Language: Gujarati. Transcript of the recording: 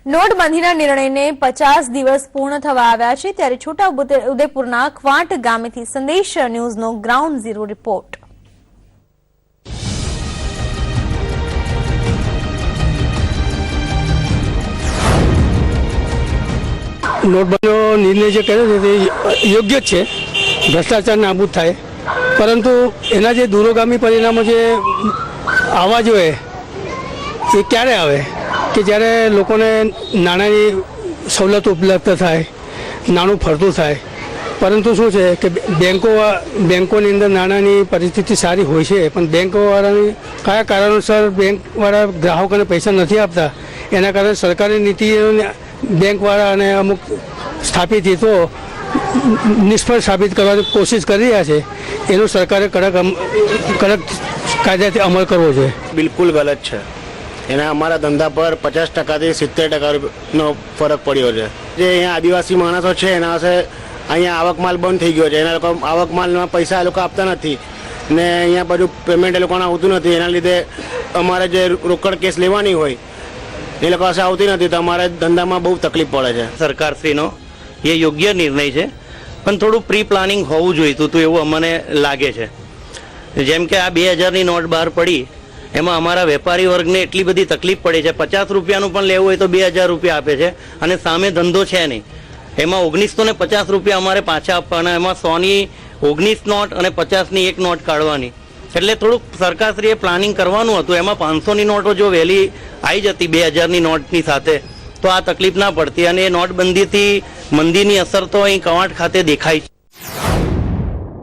નોટબંધીના નિર્ણયને 50 દિવસ પૂર્ણ થવા આવ્યા છે ત્યારે છોટા ઉદેપુરના ક્વાંટ ગામેથી સંદેશ ન્યૂઝનો ગ્રાઉન્ડ ઝીરો રિપોર્ટ। નોટબંધીનો નિર્ણય જે કર્યો છે તે યોગ્ય જ છે, ભ્રષ્ટાચાર નાબૂદ થાય, પરંતુ એના જે દૂરોગામી પરિણામો જે આવવા જોઈએ એ ક્યારે આવે કે જ્યારે લોકોને નાણાંની સવલતો ઉપલબ્ધ થાય, નાણું ફરતું થાય। પરંતુ શું છે કે બેંકોની અંદર નાણાંની પરિસ્થિતિ સારી હોય છે, પણ બેંકોવાળાની કયા કારણોસર બેંકવાળા ગ્રાહકોને પૈસા નથી આપતા, એના કારણે સરકારી નીતિઓને બેંકવાળા અને અમુક સ્થાપિત હિતો નિષ્ફળ સાબિત કરવાની કોશિશ કરી રહ્યા છે। એનો સરકારે કડક કાયદાથી અમલ કરવો જોઈએ। બિલકુલ ગલત છે। એના અમારા ધંધા પર 50% થી 70%નો ફરક પડ્યો છે। જે અહીંયા આદિવાસી માણસો છે એના પાસે અહીંયા આવક માલ બંધ થઈ ગયો છે, એના લોકો આવક માલમાં પૈસા એ લોકો આપતા નથી ને અહીંયા બધું પેમેન્ટ એ લોકોને આવતું નથી। એના લીધે અમારે જે રોકડ કેસ લેવાની હોય એ લોકો પાસે આવતી નથી, તો અમારે ધંધામાં બહુ તકલીફ પડે છે। સરકારશ્રીનો એ યોગ્ય નિર્ણય છે, પણ થોડું પ્રી પ્લાનિંગ હોવું જોઈતું હતું એવું અમને લાગે છે। જેમ કે આ 2000ની નોટ બહાર પડી એમાં અમારા વેપારી વર્ગને એટલી બધી તકલીફ પડી છે। 50 રૂપિયાનું પણ લેવું હોય તો 2000 રૂપિયા આપે છે અને સામે ધંધો છે નહીં। એમાં 1950 રૂપિયા અમારે પાછા આપવાના, એમાં 100ની 19 નોટ અને 50ની એક નોટ કાઢવાની। એટલે થોડુંક સરકારશ્રીએ પ્લાનિંગ કરવાનું હતું। એમાં 500ની નોટો જો વહેલી આવી જતી 2000ની નોટની સાથે તો આ તકલીફ ના પડતી, અને એ નોટબંધીથી મંદીની અસર તો અહીં કવાંટ ખાતે દેખાય છે।